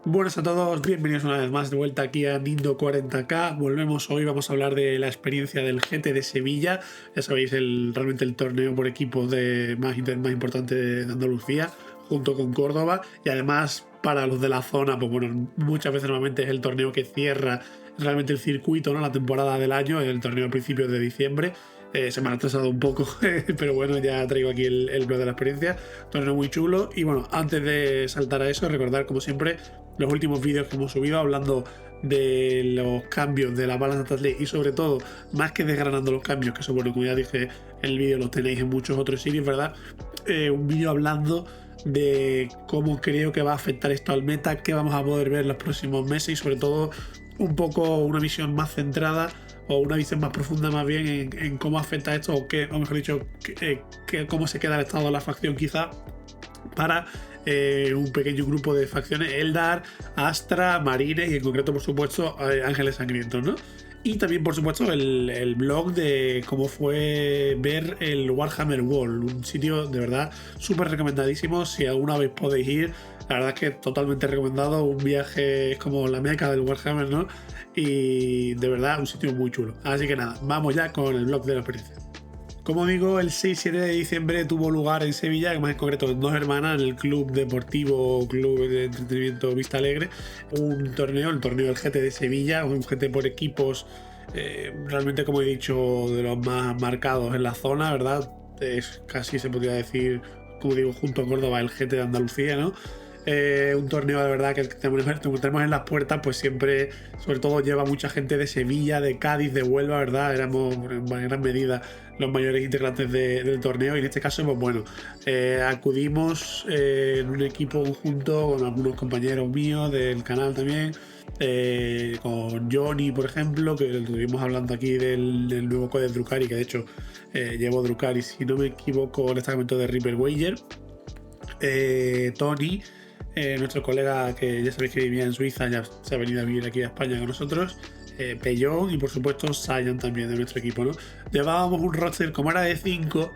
Buenas a todos, bienvenidos una vez más de vuelta aquí a Nindo 40K. Volvemos hoy, vamos a hablar de la experiencia del GT de Sevilla. Ya sabéis, realmente el torneo por equipos más importante de Andalucía, junto con Córdoba. Y además, para los de la zona, pues bueno, muchas veces normalmente es el torneo que cierra realmente el circuito, ¿no? La temporada del año, el torneo a principios de diciembre. Se me ha atrasado un poco, pero bueno, ya traigo aquí el blog de la experiencia. Torneo muy chulo. Y bueno, antes de saltar a eso, recordar como siempre los últimos vídeos que hemos subido hablando de los cambios de la Balance Athlete y sobre todo, más que desgranando los cambios, que eso bueno, como ya dije en el vídeo, los tenéis en muchos otros sitios, ¿verdad? Un vídeo hablando de cómo creo que va a afectar esto al meta, qué vamos a poder ver los próximos meses y sobre todo un poco una visión más centrada o una visión más profunda más bien en cómo afecta esto o mejor dicho, cómo se queda el estado de la facción quizá para un pequeño grupo de facciones, Eldar, Astra, Marines y en concreto por supuesto Ángeles Sangrientos, ¿no? Y también por supuesto el blog de cómo fue ver el Warhammer World, un sitio de verdad súper recomendadísimo. Si alguna vez podéis ir, la verdad es que totalmente recomendado. Un viaje es como la meca del Warhammer, ¿no? Y de verdad un sitio muy chulo. Así que nada, vamos ya con el blog de la experiencia. Como digo, el 6 y 7 de diciembre tuvo lugar en Sevilla, más en concreto en Dos Hermanas, en el Club de Entretenimiento Vista Alegre, un torneo, el torneo del GT de Sevilla, un GT por equipos, realmente como he dicho, de los más marcados en la zona, ¿verdad? Es casi se podría decir, como digo, junto a Córdoba, el GT de Andalucía, ¿no? Un torneo de verdad que tenemos en las puertas, pues siempre, sobre todo lleva mucha gente de Sevilla, de Cádiz, de Huelva, ¿verdad? Éramos en gran medida los mayores integrantes del torneo y en este caso, pues bueno, acudimos en un equipo conjunto con algunos compañeros míos del canal también, con Johnny, por ejemplo, que estuvimos hablando aquí del nuevo Codex Drukhari, que de hecho llevo Drukhari, si no me equivoco, el destacamento de Reaper Wager. Tony, nuestro colega que ya sabéis que vivía en Suiza, ya se ha venido a vivir aquí a España con nosotros, Pellón y por supuesto Sion también de nuestro equipo, ¿no? Llevábamos un roster, como era de 5,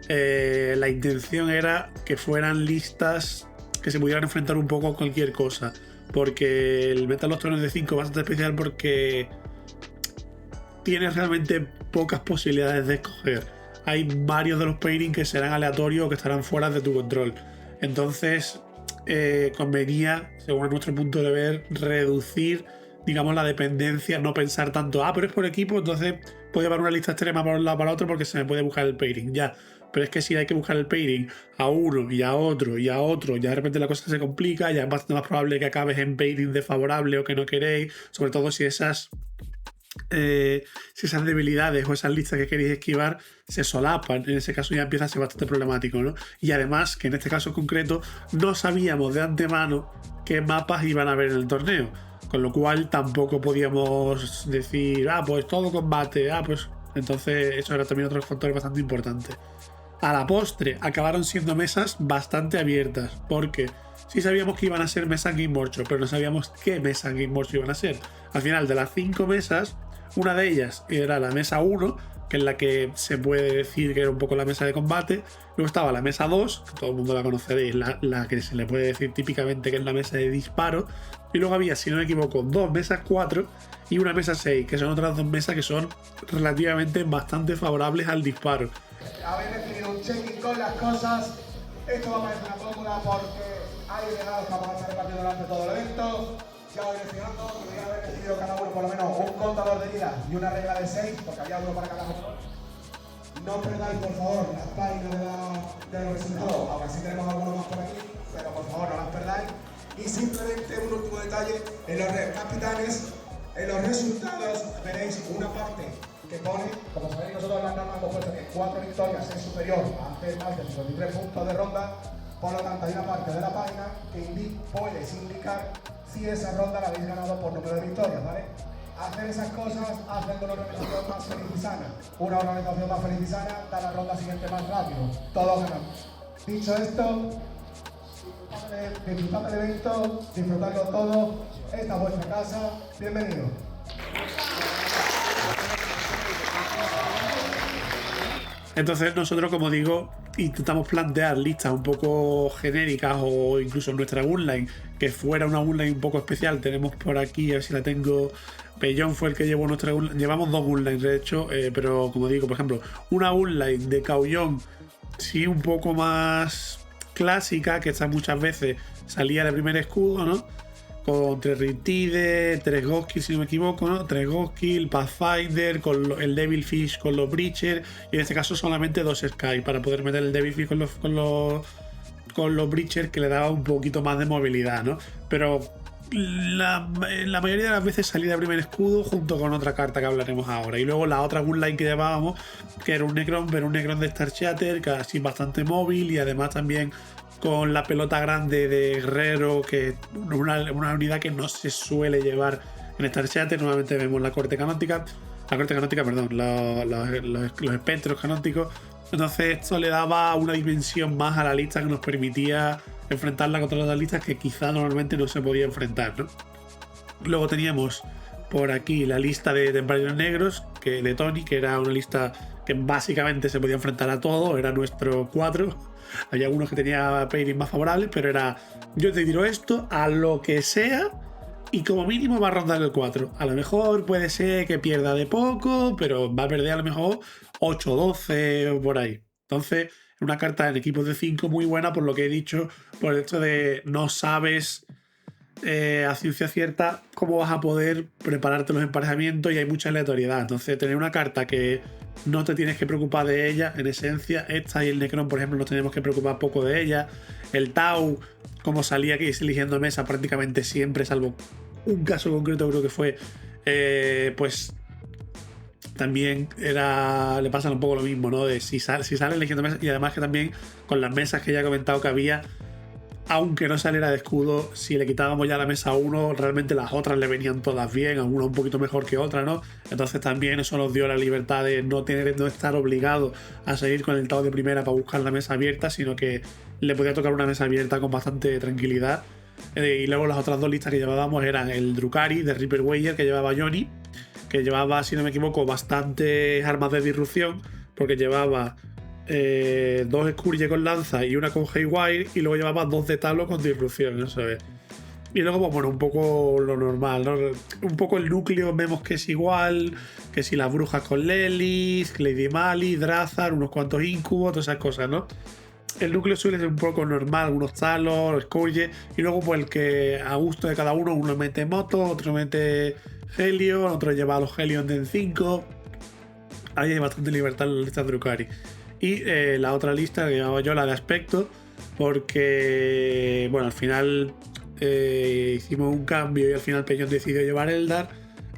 la intención era que fueran listas que se pudieran enfrentar un poco a cualquier cosa, porque el meta de los torneos de 5 es bastante especial porque tienes realmente pocas posibilidades de escoger. Hay varios de los pairings que serán aleatorios o que estarán fuera de tu control. Entonces convenía, según nuestro punto de ver, reducir, digamos, la dependencia, no pensar tanto, pero es por equipo, entonces puede haber una lista extrema para un lado para otro porque se me puede buscar el pairing, ya. Pero es que si hay que buscar el pairing a uno y a otro y a otro, ya de repente la cosa se complica, ya es bastante más probable que acabes en pairing desfavorable o que no queréis, sobre todo si esas debilidades o esas listas que queréis esquivar se solapan. En ese caso ya empieza a ser bastante problemático, ¿no? Y además que en este caso concreto no sabíamos de antemano qué mapas iban a haber en el torneo, con lo cual tampoco podíamos decir pues todo combate, pues entonces eso era también otro factor bastante importante. A la postre acabaron siendo mesas bastante abiertas, porque sí sabíamos que iban a ser mesas Game Workshop, pero no sabíamos qué mesas Game Workshop iban a ser. Al final, de las 5 mesas, una de ellas era la mesa 1, que es la que se puede decir que era un poco la mesa de combate. Luego estaba la mesa 2, que todo el mundo la conoceréis, la que se le puede decir típicamente que es la mesa de disparo. Y luego había, si no me equivoco, 2 mesas 4 y una mesa 6, que son otras 2 mesas que son relativamente bastante favorables al disparo. Habéis decidido un check-in con las cosas. Esto va a parecer una cómoda porque hay delegados que vamos a estar repartiendo durante todo el evento. Ya voy mencionando que voy a haber decidido cada uno por lo menos un contador de heridas y una regla de 6, porque había uno para cada jugador. No perdáis por favor las páginas de los resultados, aunque sí tenemos algunos más por aquí, pero por favor no las perdáis. Y simplemente un último detalle, en los capitanes, en los resultados veréis una parte que pone, como sabéis nosotros en la norma hemos puesto que 4 victorias es superior a hacer más de 53 puntos de ronda, por lo tanto hay una parte de la página que puedes indicar si esa ronda la habéis ganado por número de victorias, ¿vale? Hacer esas cosas hacen una organización más feliz y sana. Una organización más feliz y sana da la ronda siguiente más rápido. Todos ganamos. Dicho esto, disfrutad del evento, disfrutadlo todo. Esta es vuestra casa. Bienvenido. Entonces nosotros, como digo, intentamos plantear listas un poco genéricas o incluso nuestra gunline que fuera una gunline un poco especial. Tenemos por aquí, a ver si la tengo. Pellón fue el que llevó nuestra gunline. Llevamos 2 gunlines de hecho, pero como digo, por ejemplo, una gunline de Caullón sí un poco más clásica, que esta muchas veces salía de primer escudo, ¿no? Con 3 Riptide, 3 Ghost, si no me equivoco, ¿no? 3 Ghost, Pathfinder, con el Devilfish con los Breacher, y en este caso solamente 2 Sky para poder meter el Devilfish con los Breacher, que le daba un poquito más de movilidad, ¿no? Pero la mayoría de las veces salía de primer escudo junto con otra carta que hablaremos ahora. Y luego la otra gunline que llevábamos, que era un Necron, pero un Necron de Star Shatter, casi bastante móvil y además también con la pelota grande de guerrero, que es una unidad que no se suele llevar en Star Shatter. Normalmente vemos la corte canótica, perdón, los espectros canóticos. Entonces esto le daba una dimensión más a la lista que nos permitía enfrentarla contra otras listas que quizá normalmente no se podía enfrentar, ¿no? Luego teníamos por aquí la lista de templarios negros de Tony, que era una lista que básicamente se podía enfrentar a todo, era nuestro 4. Había algunos que tenía pairing más favorables, pero era yo te tiro esto a lo que sea y como mínimo va a rondar el 4. A lo mejor puede ser que pierda de poco, pero va a perder a lo mejor 8, 12 o por ahí. Entonces, una carta en equipos de 5 muy buena, por lo que he dicho, por el hecho de no sabes a ciencia cierta cómo vas a poder prepararte los emparejamientos y hay mucha aleatoriedad. Entonces, tener una carta que no te tienes que preocupar de ella, en esencia, esta y el Necron, por ejemplo, nos tenemos que preocupar poco de ella. El Tau, como salía aquí eligiendo mesa prácticamente siempre, salvo un caso concreto, creo que fue, pues también le pasa un poco lo mismo, ¿no? De si sale eligiendo mesa, y además que también con las mesas que ya he comentado que había, aunque no saliera de escudo, si le quitábamos ya la mesa a uno, realmente las otras le venían todas bien, alguna un poquito mejor que otra, ¿no? Entonces también eso nos dio la libertad de no estar obligado a seguir con el Tau de primera para buscar la mesa abierta, sino que le podía tocar una mesa abierta con bastante tranquilidad. Y luego las otras 2 listas que llevábamos eran el Drukhari de Reaper Wager, que llevaba Johnny, que llevaba, si no me equivoco, bastantes armas de disrupción, porque llevaba 2 Scourge con lanza y una con Haywire, y luego llevaba 2 de talo con disrupción, eso es. Y luego, pues, bueno, un poco lo normal, ¿no? Un poco el núcleo vemos que es igual, que si las brujas con Lelis, Lady Mali, Drazar, unos cuantos incubos, todas esas cosas, ¿no? El núcleo suele ser un poco normal, algunos talos, Scourge, y luego pues el que a gusto de cada uno mete moto, otro mete Helion, otro lleva a los Helion de 5. Ahí hay bastante libertad en la lista de Drukhari. Y la otra lista que llevaba yo, la de aspecto, porque bueno, al final hicimos un cambio y al final Peñón decidió llevar Eldar.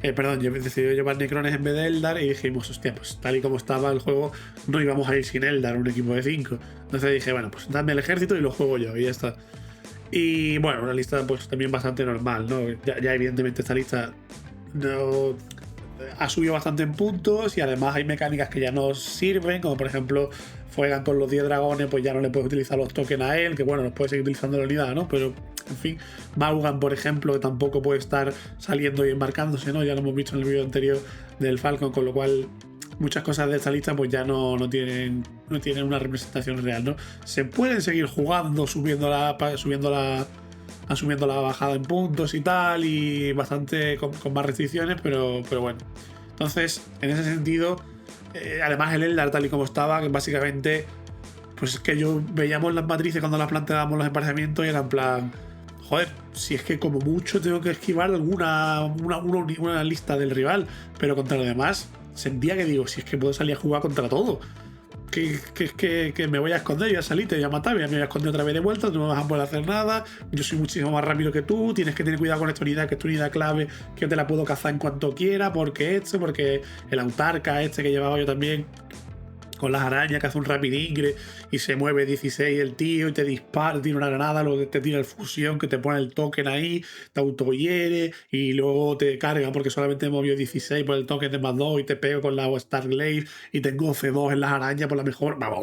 Decidió llevar Necrones en vez de Eldar y dijimos, hostia, pues tal y como estaba el juego, no íbamos a ir sin Eldar, un equipo de 5. Entonces dije, bueno, pues dame el ejército y lo juego yo, y ya está. Y bueno, una lista pues también bastante normal, ¿no? Ya evidentemente esta lista no ha subido bastante en puntos y además hay mecánicas que ya no sirven, como por ejemplo juegan con los 10 dragones, pues ya no le puedes utilizar los tokens a él, que bueno, los puedes seguir utilizando en la unidad, ¿no? Pero en fin, Maugan, por ejemplo, que tampoco puede estar saliendo y embarcándose, ¿no? Ya lo hemos visto en el vídeo anterior del Falcon, con lo cual muchas cosas de esta lista pues ya no tienen una representación real, ¿no? Se pueden seguir jugando, subiendo la bajada en puntos y tal, y bastante con más restricciones, pero bueno. Entonces, en ese sentido, además el Eldar tal y como estaba, que básicamente, pues es que yo veíamos las matrices cuando las planteábamos los emparejamientos y era en plan, joder, si es que como mucho tengo que esquivar una lista del rival, pero contra lo demás sentía que digo, si es que puedo salir a jugar contra todo, que me voy a esconder, voy a salir, te voy a matar, me voy a esconder otra vez de vuelta, tú no vas a poder hacer nada, yo soy muchísimo más rápido que tú, tienes que tener cuidado con esta unidad, que es tu unidad clave, que yo te la puedo cazar en cuanto quiera, porque el autarca que llevaba yo también, con las arañas, que hace un rapid ingre y se mueve 16 el tío y te dispara, tiene una granada, luego te tira el fusión, que te pone el token ahí, te autohiere y luego te carga porque solamente movió 16 por el token de +2 y te pego con la Starglade y tengo C2 en las arañas por la mejor. Vamos,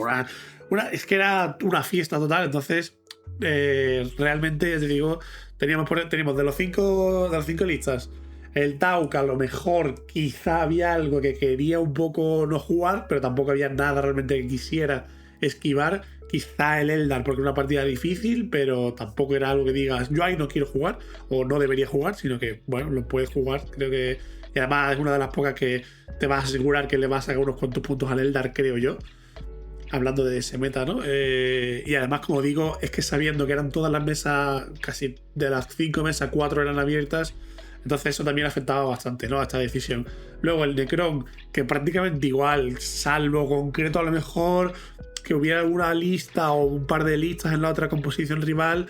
es que era una fiesta total. Entonces, realmente, te digo, teníamos de los 5 listas. El Tau, que a lo mejor quizá había algo que quería un poco no jugar, pero tampoco había nada realmente que quisiera esquivar. Quizá el Eldar, porque era una partida difícil, pero tampoco era algo que digas, yo ahí no quiero jugar o no debería jugar, sino que, bueno, lo puedes jugar. Creo que. Y además es una de las pocas que te vas a asegurar que le vas a sacar unos cuantos puntos al Eldar, creo yo. Hablando de ese meta, ¿no? Y además, como digo, es que sabiendo que eran todas las mesas, casi de las 5 mesas, 4 eran abiertas. Entonces eso también afectaba bastante, ¿no? A esta decisión. Luego el Necron, que prácticamente igual, salvo concreto a lo mejor que hubiera alguna lista o un par de listas en la otra composición rival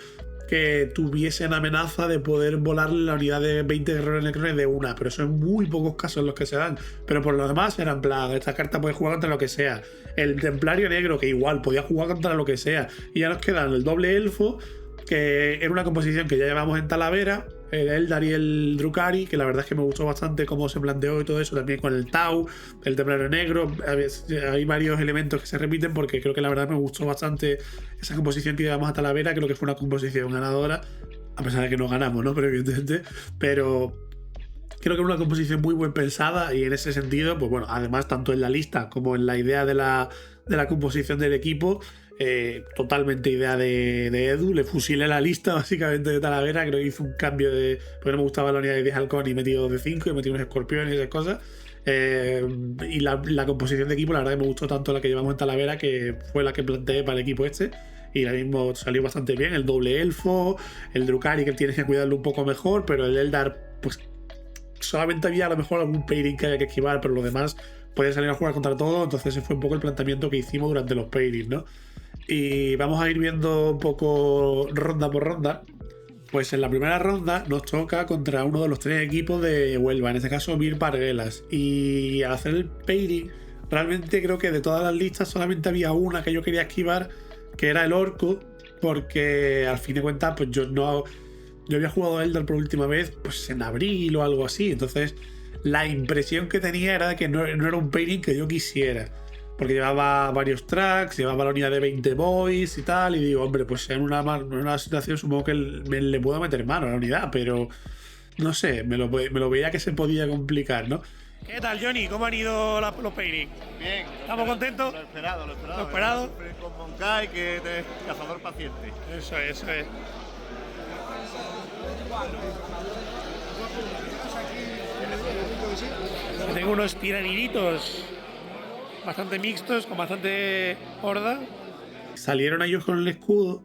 que tuviesen amenaza de poder volarle la unidad de 20 guerreros necrones de una, pero eso en muy pocos casos los que se dan. Pero por lo demás era en plan, esta carta puede jugar contra lo que sea. El Templario Negro, que igual podía jugar contra lo que sea. Y ya nos quedan el doble elfo, que era una composición que ya llevamos en Talavera, el Eldar y el Drukhari, que la verdad es que me gustó bastante cómo se planteó y todo eso, también con el Tau, el Templario Negro. Hay varios elementos que se repiten porque creo que la verdad me gustó bastante esa composición que llevamos a Talavera. Creo que fue una composición ganadora, a pesar de que no ganamos, ¿no? Pero evidentemente, pero creo que es una composición muy bien pensada y en ese sentido, pues bueno, además tanto en la lista como en la idea de la composición del equipo, totalmente idea de Edu. Le fusilé la lista básicamente de Talavera. Creo que hizo un cambio de, porque no me gustaba la unidad de 10 halcón y metí 2 de 5 y metí unos escorpiones y esas cosas. Y la composición de equipo, la verdad que me gustó tanto la que llevamos en Talavera, que fue la que planteé para el equipo este. Y la mismo salió bastante bien. El doble elfo, el Drukhari, que tienes que cuidarlo un poco mejor, pero el Eldar, pues solamente había a lo mejor algún pairing que había que esquivar, pero lo demás podía salir a jugar contra todo. Entonces ese fue un poco el planteamiento que hicimos durante los pairings, ¿no? Y vamos a ir viendo un poco ronda por ronda. Pues en la primera ronda nos toca contra uno de los 3 equipos de Huelva, en este caso Mir Parguelas. Y al hacer el pairing, realmente creo que de todas las listas solamente había una que yo quería esquivar, que era el Orco, porque al fin de cuentas, pues yo había jugado a Eldar por última vez pues en abril o algo así. Entonces la impresión que tenía era de que no era un pairing que yo quisiera, porque llevaba varios tracks, llevaba la unidad de 20 boys y tal, y digo, hombre, pues en una situación supongo que le puedo meter mano a la unidad, pero no sé, me lo veía que se podía complicar, ¿no? ¿Qué tal, Johnny? ¿Cómo han ido los pairings? Bien. ¿Estamos contentos? Lo esperado. ¿Lo esperado? Con Moncay, que es cazador paciente. Eso es. Tengo unos tiraninitos bastante mixtos, con bastante horda. Salieron ellos con el escudo,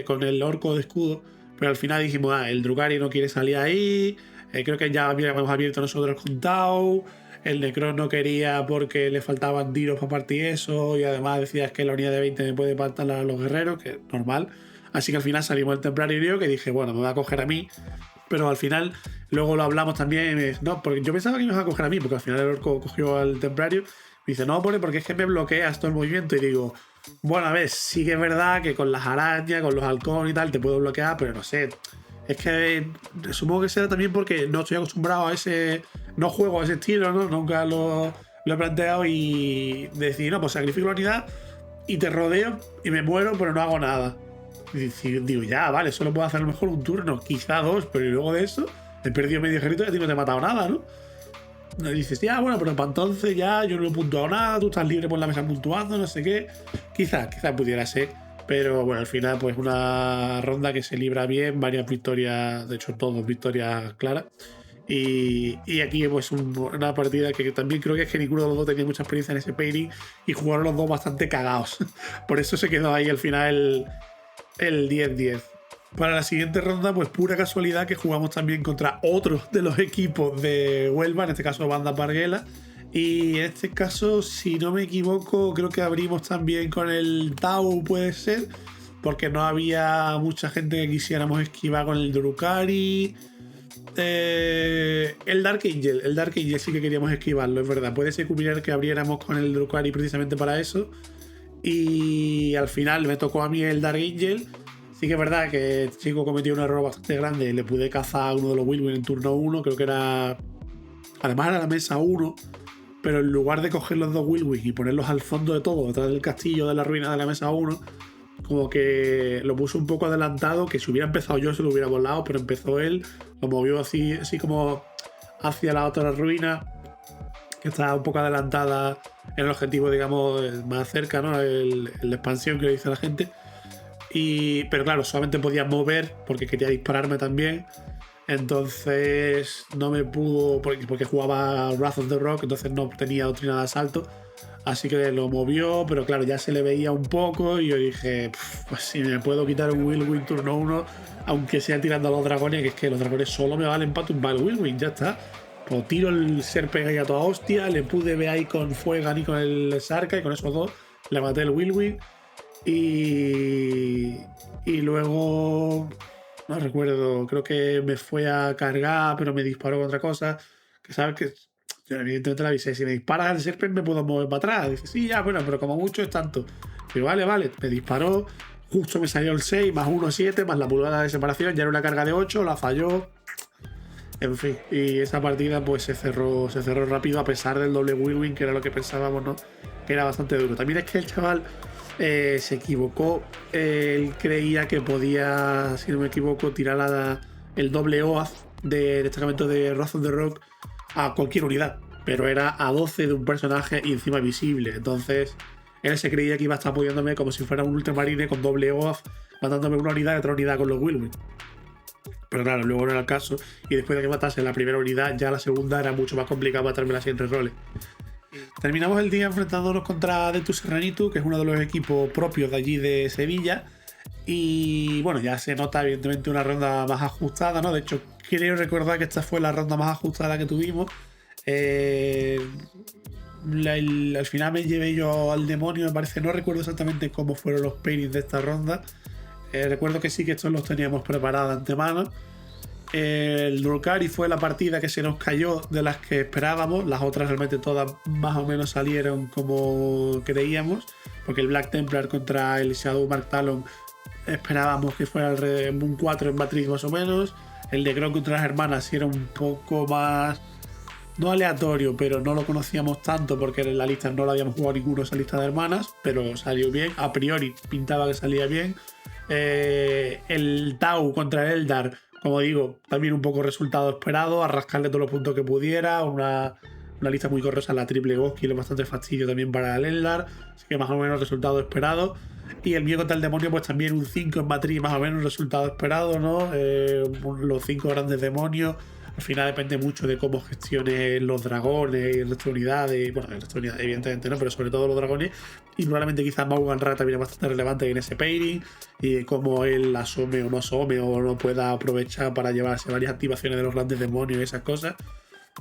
con el orco de escudo, pero al final dijimos, el Drukhari no quiere salir ahí. Creo que ya habíamos abierto nosotros con Tau. El Necron no quería porque le faltaban tiros para partir eso, y además decías que la unidad de 20 me puede partir a los guerreros, que es normal. Así que al final salimos el Templario, que dije, bueno, me va a coger a mí. Pero al final, luego lo hablamos también. No, porque yo pensaba que me iba a coger a mí, porque al final el orco cogió al Templario. Me dice, no, porque es que me bloqueas todo el movimiento. Y digo, bueno, a ver, sí que es verdad que con las arañas, con los halcones y tal, te puedo bloquear, pero no sé. Es que supongo que será también porque no estoy acostumbrado a ese. No juego a ese estilo, ¿no? Nunca lo he planteado, y decir, no, pues sacrifico la unidad y te rodeo y me muero, pero no hago nada. Y digo, ya, vale, solo puedo hacer a lo mejor un turno, quizá 2, pero luego de eso he perdido medio ejército y a ti no te he matado nada, ¿no? Y dices, ya, bueno, pero para entonces ya yo no he puntuado nada, tú estás libre por la mesa puntuando, no sé qué. Quizá pudiera ser, pero bueno, al final pues una ronda que se libra bien, varias victorias, de hecho todas victorias claras. Y aquí pues una partida que también creo que es que ninguno de los dos tenía mucha experiencia en ese pairing y jugaron los dos bastante cagados. Por eso se quedó ahí al final el 10-10. Para la siguiente ronda, pues pura casualidad que jugamos también contra otro de los equipos de Huelva, en este caso Banda Parguela. Y en este caso, si no me equivoco, creo que abrimos también con el Tau, puede ser, porque no había mucha gente que quisiéramos esquivar con el Drukhari. El Dark Angel sí que queríamos esquivarlo, es verdad. Puede ser que abriéramos con el Drukhari precisamente para eso. Y al final me tocó a mí el Dark Angel. Sí que es verdad que el chico cometió un error bastante grande. Le pude cazar a uno de los Wilwyn en turno 1. Creo que era... Además era la mesa 1. Pero en lugar de coger los 2 Wilwyn y ponerlos al fondo de todo, detrás del castillo de la ruina de la mesa 1, como que lo puso un poco adelantado, que si hubiera empezado yo se lo hubiera volado, pero empezó él, lo movió así como hacia la otra ruina, que estaba un poco adelantada era el objetivo, digamos, más cerca, ¿no? La expansión que le dice la gente. Pero claro, solamente podía mover porque quería dispararme también. Entonces no me pudo, porque jugaba Wrath of the Rock, entonces no tenía doctrina de asalto. Así que lo movió, pero claro, ya se le veía un poco y yo dije, pues si me puedo quitar un Whirlwind turno 1, aunque sea tirando a los dragones, que es que los dragones solo me valen para tumbar el Whirlwind, ya está. Pues tiro el Serpent ahí a toda hostia, le pude ver ahí con Fuegan y con el Sarka, y con esos dos le maté el Whirlwind. Y luego, no recuerdo, creo que me fue a cargar, pero me disparó con otra cosa. Que sabes que yo evidentemente le avisé, si me disparas al Serpent me puedo mover para atrás. Dice, sí, ya, bueno, pero como mucho es tanto. Digo, vale, me disparó, justo me salió el 6, más 1, 7, más la pulgada de separación, ya era una carga de 8, la falló. En fin, y esa partida pues se cerró rápido a pesar del doble Whirlwind, que era lo que pensábamos, ¿no? Que era bastante duro. También es que el chaval se equivocó. Él creía que podía, si no me equivoco, tirar el doble OAF de destacamento de Wrath of the Rock a cualquier unidad, pero era a 12 de un personaje y encima visible. Entonces él se creía que iba a estar apoyándome como si fuera un ultramarine con doble OAF, matándome una unidad y otra unidad con los Whirlwind. Pero claro, luego no era el caso, y después de que matase la primera unidad, ya la segunda era mucho más complicado matarme las siguientes roles. Terminamos el día enfrentándonos contra Dentus Serranitu, que es uno de los equipos propios de allí de Sevilla. Y bueno, ya se nota evidentemente una ronda más ajustada, ¿no? De hecho, quiero recordar que esta fue la ronda más ajustada que tuvimos. Al final me llevé yo al demonio, me parece. No recuerdo exactamente cómo fueron los pairings de esta ronda. Recuerdo que sí que estos los teníamos preparados de antemano. El Drukhari fue la partida que se nos cayó de las que esperábamos. Las otras realmente todas más o menos salieron como creíamos, porque el Black Templar contra el Shadow Mark Talon esperábamos que fuera un 4 en matriz más o menos. El de Gron contra las hermanas sí era un poco más, no aleatorio, pero no lo conocíamos tanto porque en la lista no la habíamos jugado ninguno, esa lista de hermanas, pero salió bien. A priori pintaba que salía bien. El Tau contra el Eldar, como digo, también un poco resultado esperado, a rascarle todos los puntos que pudiera. Una lista muy corrosa, la triple Goski, lo bastante fastidio también para el Eldar, así que más o menos resultado esperado. Y el mío contra el demonio, pues también un 5 en matriz, más o menos resultado esperado, ¿no? Los 5 grandes demonios. Al final depende mucho de cómo gestiones los dragones y el resto de unidades. Bueno, el resto de unidades evidentemente no, pero sobre todo los dragones. Y probablemente quizás Maugan Ra también es bastante relevante en ese pairing. Y cómo él asome o no pueda aprovechar para llevarse varias activaciones de los grandes demonios y esas cosas.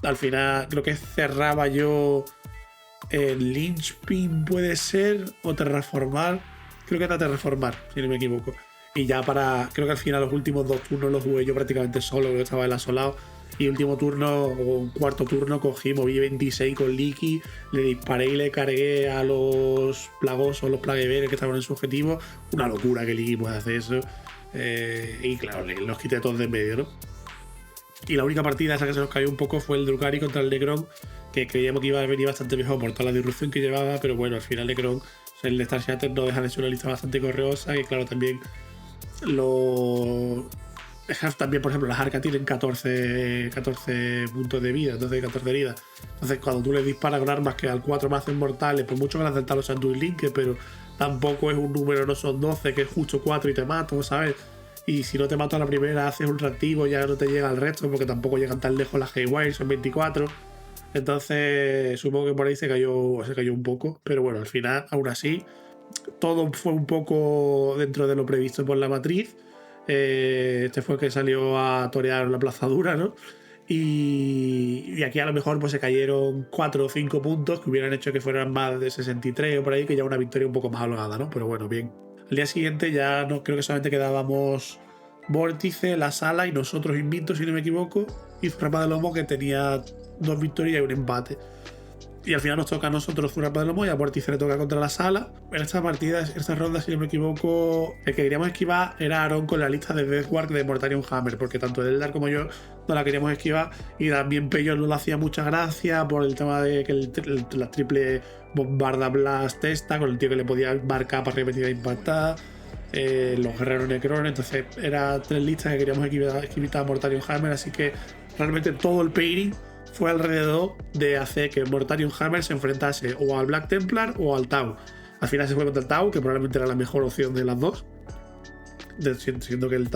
Al final creo que cerraba yo el Lynchpin, puede ser, o Terraformar. Creo que era Terraformar, si no me equivoco. Y ya creo que al final los últimos 2 turnos los jugué yo prácticamente solo, porque estaba el asolado. Y último turno, o un cuarto turno, moví 26 con Leaky, le disparé y le cargué a los plagosos, los plagueberes que estaban en su objetivo. Una locura que Leaky puede hacer eso. Y claro, los quité todos de en medio, ¿no? Y la única partida esa que se nos cayó un poco fue el Drukhari contra el Necron, que creíamos que iba a venir bastante mejor por toda la disrupción que llevaba, pero bueno, al final Necron, el de Star Shatter no deja de ser una lista bastante correosa, y claro, también también, por ejemplo, las arcas tienen 14 puntos de vida, entonces 14 heridas. Entonces, cuando tú le disparas con armas que al 4 me hacen mortales, por mucho que las del talo sean dual link, pero tampoco es un número, no son 12, que es justo 4 y te mato, ¿sabes? Y si no te mato a la primera, haces un reactivo, ya no te llega al resto, porque tampoco llegan tan lejos las Haywire, son 24. Entonces, supongo que por ahí se cayó un poco, pero bueno, al final, aún así, todo fue un poco dentro de lo previsto por la matriz. Este fue el que salió a torear la plazadura, ¿no? Y aquí a lo mejor pues se cayeron 4 o 5 puntos que hubieran hecho que fueran más de 63 o por ahí, que ya una victoria un poco más holgada, ¿no? Pero bueno, bien. Al día siguiente ya no, creo que solamente quedábamos Vórtice, la Sala y nosotros invictos, si no me equivoco, y Zurrapa de Lomo, que tenía 2 victorias y un empate. Y al final nos toca a nosotros Zurrapa de Lomo y a Vórtice le toca contra la Sala. En esta partida, esta ronda, si no me equivoco, el que queríamos esquivar era Aaron con la lista de Deathwark de Mortarion Hammer, porque tanto el Eldar como yo no la queríamos esquivar, y también Peyo no le hacía mucha gracia por el tema de que la triple Bombarda Blast esta, con el tío que le podía marcar para repetir impactada, los guerreros Necrones. Entonces era 3 listas que queríamos esquivar a Mortarion Hammer, así que realmente todo el pairing fue alrededor de hacer que Mortarion Hammer se enfrentase o al Black Templar o al Tau. Al final se fue contra el Tau, que probablemente era la mejor opción de las dos. Siendo que el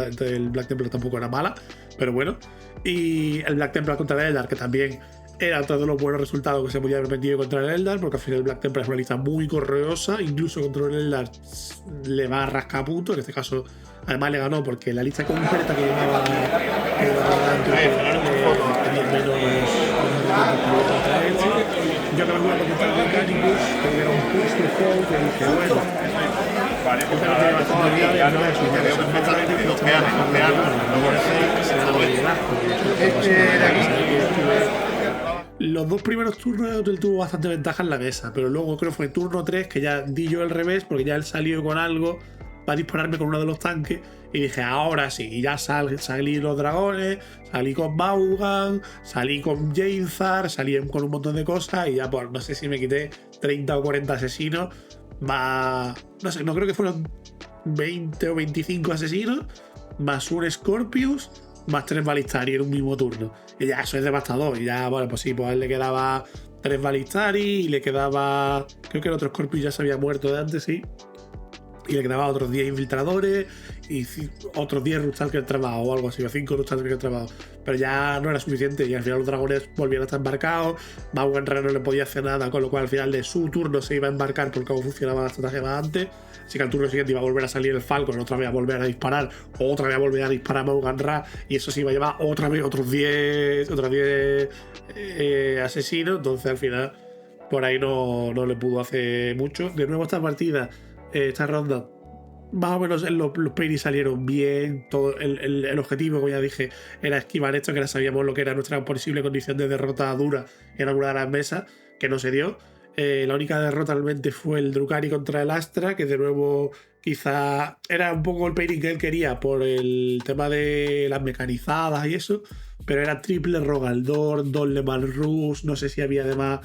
Black Templar tampoco era mala, pero bueno. Y el Black Templar contra el Eldar, que también era otro de los buenos resultados que se podía haber metido contra el Eldar, porque al final el Black Templar es una lista muy correosa, incluso contra el Eldar le va a rascar puntos. En este caso, además le ganó porque la lista completa que llevaba tenía menos. Yo acabé jugando contra el Mechanicus, que era un push de juego que dije, bueno, Vale, pues los dos primeros turnos él tuvo bastante ventaja en la mesa, pero luego creo que fue turno 3 que ya di yo el revés porque ya él salió con algo para dispararme con uno de los tanques y dije, ahora sí, y ya salí los dragones, salí con Vaughan, salí con Jainzar, salí con un montón de cosas y ya pues no sé si me quité 30 o 40 asesinos, más, no sé, no creo que fueron 20 o 25 asesinos, más un Scorpius, más 3 Balistari en un mismo turno. Y ya eso es devastador. Y ya, bueno, pues sí, pues a él le quedaba 3 Balistari y le quedaba. Creo que el otro Scorpius ya se había muerto de antes, sí. Y le quedaba otros 10 infiltradores y otros 10 Rustalker trabajo o algo así, o 5 Rustalker trabajo. Pero ya no era suficiente y al final los dragones volvían a estar embarcados. Vaughan no le podía hacer nada, con lo cual al final de su turno se iba a embarcar por cómo funcionaba la estrategia más antes. Así que al turno siguiente iba a volver a salir el Falcon, otra vez a volver a disparar, otra vez a volver a disparar a Vaughan y eso se iba a llevar otra vez otros 10 asesinos. Entonces al final por ahí no le pudo hacer mucho. De nuevo esta partida, esta ronda, más o menos los Peiris salieron bien. Todo el objetivo, como ya dije, era esquivar esto, que ya sabíamos lo que era nuestra posible condición de derrota dura en alguna de las mesas, que no se dio. La única derrota realmente fue el Drukhari contra el Astra, que de nuevo quizá era un poco el pairing que él quería por el tema de las mecanizadas y eso, pero era triple Rogaldor, 2 Le Malrus, no sé si había además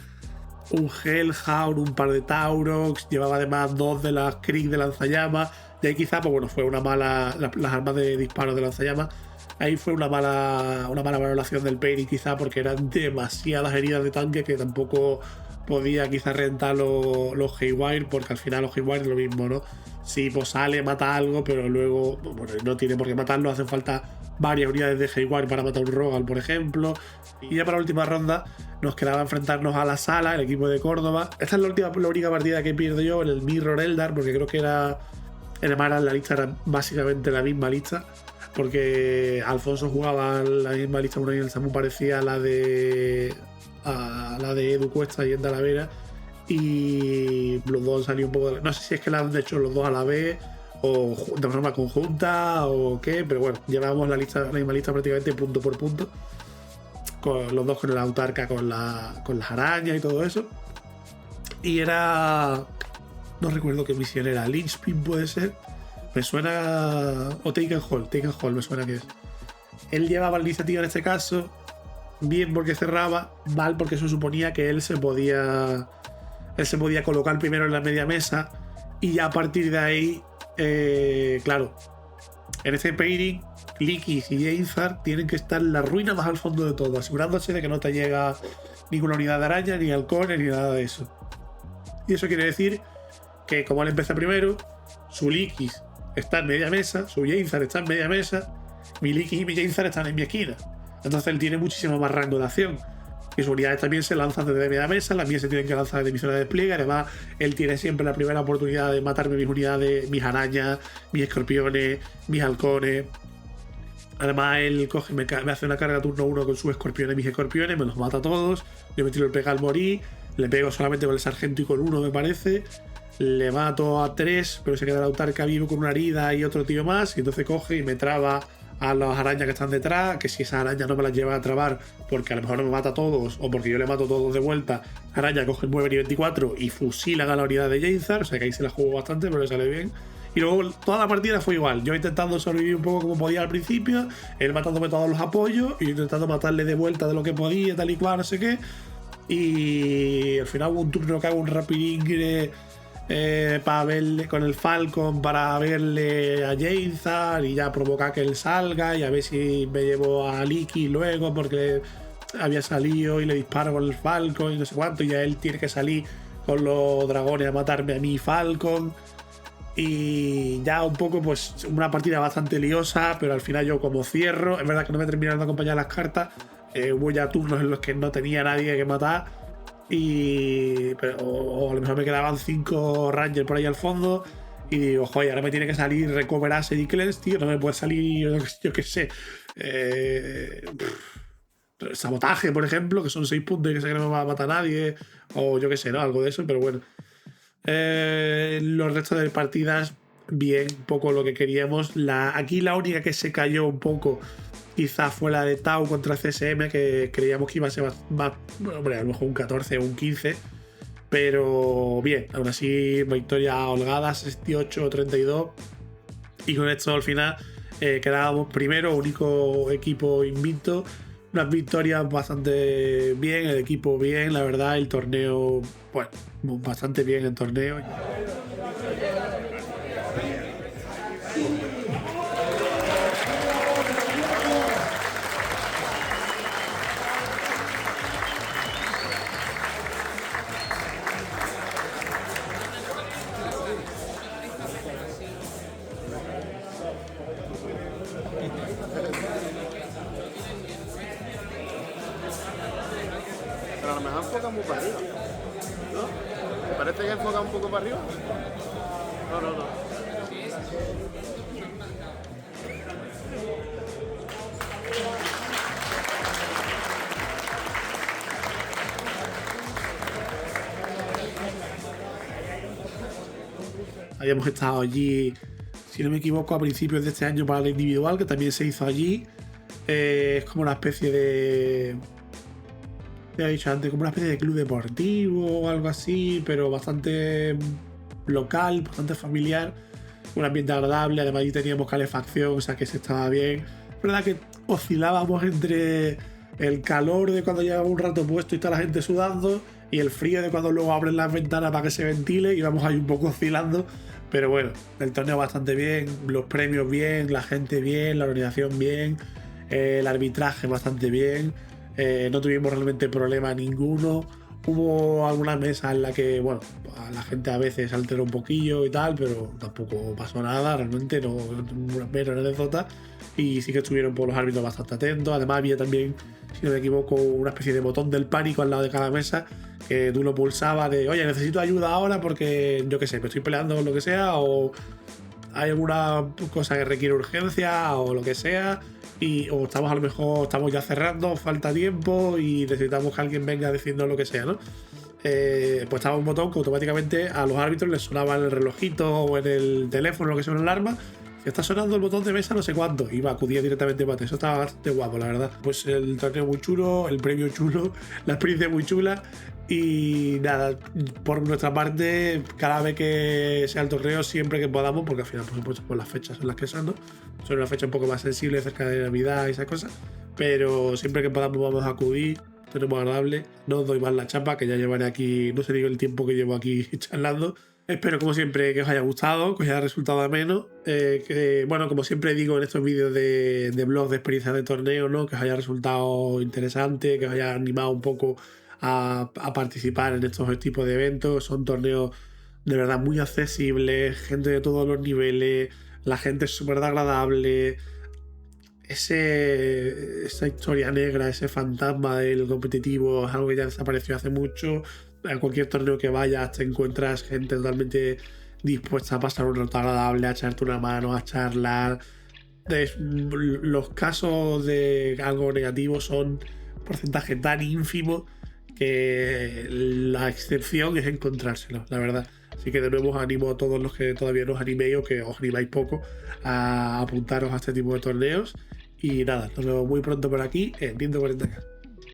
un Hellhound, un par de Taurox, llevaba además 2 de las Krieg de lanzallamas, y ahí quizá, pues bueno, fue una mala, las armas de disparo de lanzallamas, ahí fue una mala valoración del pairing quizá, porque eran demasiadas heridas de tanque que tampoco podía quizás rentar los Haywire, porque al final los Haywire es lo mismo, ¿no? Si pues sale, mata algo, pero luego bueno, no tiene por qué matarlo, hacen falta varias unidades de Haywire para matar un Rogal, por ejemplo. Y ya para la última ronda nos quedaba enfrentarnos a la Sala, el equipo de Córdoba. Esta es la única partida que pierdo yo en el Mirror Eldar, porque creo que la lista era básicamente la misma lista, porque Alfonso jugaba la misma lista, una y el Samu parecía a la de Edu Cuesta y en Talavera, y los dos han salido un poco no sé si es que la han hecho los dos a la vez o de forma conjunta o qué, pero bueno, llevábamos la misma lista prácticamente punto por punto, con los dos con el Autarca, con las arañas y todo eso. Y era, no recuerdo qué misión era, Lynchpin puede ser, me suena, o Taken Hall me suena que es. Él llevaba la iniciativa en este caso, bien porque cerraba, mal porque eso suponía que él se podía colocar primero en la media mesa, y ya a partir de ahí, claro, en este pairing Likis y Jainzar tienen que estar en la ruina más al fondo de todo, asegurándose de que no te llega ninguna unidad de araña, ni halcones, ni nada de eso. Y eso quiere decir que como él empieza primero, su Likis está en media mesa, su Jainzar está en media mesa, mi Likis y mi Jainzar están en mi esquina. Entonces él tiene muchísimo más rango de acción. Y sus unidades también se lanzan desde media mesa, las mías se tienen que lanzar desde mi zona de despliegue. Además, él tiene siempre la primera oportunidad de matarme mis unidades, mis arañas, mis escorpiones, mis halcones. Además, él coge, me hace una carga turno 1 con sus escorpiones, mis escorpiones, me los mata a todos. Yo me tiro el pega al morir, le pego solamente con el sargento y con uno, me parece. Le mato a 3, pero se queda el Autarca vivo con una herida y otro tío más. Y entonces coge y me traba a las arañas que están detrás, que si esa araña no me las lleva a trabar porque a lo mejor no me mata a todos o porque yo le mato a todos de vuelta, la araña coge el 9 y 24 y fusilan a la unidad de Jainzar, o sea que ahí se la jugó bastante, pero le sale bien. Y luego toda la partida fue igual, yo intentando sobrevivir un poco como podía al principio, él matándome todos los apoyos y intentando matarle de vuelta de lo que podía, tal y cual, no sé qué. Y al final hubo un turno que hago un rapidingre para verle con el Falcon, para verle a Jainzar y ya provocar que él salga y a ver si me llevo a Liki luego, porque había salido y le disparo con el Falcon y no sé cuánto, y ya él tiene que salir con los dragones a matarme a mí Falcon. Y ya un poco, pues, una partida bastante liosa, pero al final yo como cierro, es verdad que no me terminaron de acompañar las cartas, hubo ya turnos en los que no tenía nadie que matar, o a lo mejor me quedaban 5 Rangers por ahí al fondo, y digo, joder, ahora me tiene que salir recuperar Sadie Cleanse, tío, no me puede salir, yo qué sé, sabotaje, por ejemplo, que son 6 puntos y que sé que no me va a matar nadie, o yo qué sé, ¿no? Algo de eso, pero bueno. Los restos de partidas, bien, poco lo que queríamos. Aquí la única que se cayó un poco quizá fue la de Tau contra CSM, que creíamos que iba a ser más hombre, a lo mejor un 14 o un 15, pero bien, aún así victoria holgada, 68-32, y con esto al final quedábamos primero, único equipo invicto. Unas victorias bastante bien, el equipo bien, la verdad, el torneo, bueno, bastante bien el torneo. Pero a lo mejor enfoca muy para arriba, ¿no? ¿Te parece que enfoca un poco para arriba? No. Habíamos estado allí, si no me equivoco, a principios de este año para el individual, que también se hizo allí. Es como una especie de... Ya he dicho antes, como una especie de club deportivo o algo así, pero bastante local, bastante familiar. Un ambiente agradable, además allí teníamos calefacción, o sea que se estaba bien. Es verdad que oscilábamos entre el calor de cuando llevaba un rato puesto y está la gente sudando, y el frío de cuando luego abren las ventanas para que se ventile, y vamos ahí un poco oscilando. Pero bueno, el torneo bastante bien, los premios bien, la gente bien, la organización bien, el arbitraje bastante bien. No tuvimos realmente problema ninguno. Hubo algunas mesas en las que, bueno, la gente a veces alteró un poquillo y tal, pero tampoco pasó nada, realmente, no menos anécdota. Y sí que estuvieron por los árbitros bastante atentos. Además había también, si no me equivoco, una especie de botón del pánico al lado de cada mesa, que tú lo pulsabas de, oye, necesito ayuda ahora porque, yo qué sé, me estoy peleando con lo que sea, o hay alguna cosa que requiere urgencia o lo que sea, o estamos a lo mejor estamos ya cerrando, falta tiempo y necesitamos que alguien venga diciendo lo que sea, ¿no? Pues estaba un botón que automáticamente a los árbitros les sonaba en el relojito o en el teléfono, lo que sea, una alarma, que está sonando el botón de mesa no sé cuánto, y acudía directamente para eso. Estaba bastante guapo, la verdad. Pues el torneo muy chulo, el premio chulo, la experiencia muy chula. Y nada, por nuestra parte, cada vez que sea el torneo, siempre que podamos, porque al final, por supuesto, por las fechas en las que son, ¿no? Son una fecha un poco más sensible cerca de Navidad y esas cosas, pero siempre que podamos vamos a acudir. Tenemos agradable, no os doy más la chapa, que ya llevaré aquí, no sé digo el tiempo que llevo aquí charlando. Espero, como siempre, que os haya gustado, que os haya resultado ameno. Bueno, como siempre digo en estos vídeos de blog de experiencias de torneo, ¿no? Que os haya resultado interesante, que os haya animado un poco a participar en estos tipos de eventos. Son torneos de verdad muy accesibles, gente de todos los niveles, la gente es súper agradable. Esa historia negra, ese fantasma del competitivo es algo que ya desapareció hace mucho. A cualquier torneo que vayas te encuentras gente totalmente dispuesta a pasar un rato agradable, a echarte una mano, a charlar. Los casos de algo negativo son un porcentaje tan ínfimo que la excepción es encontrárselo, la verdad. Así que de nuevo os animo a todos los que todavía no os animéis o que os animáis poco a apuntaros a este tipo de torneos. Y nada, nos vemos muy pronto por aquí en Nintendo 40K.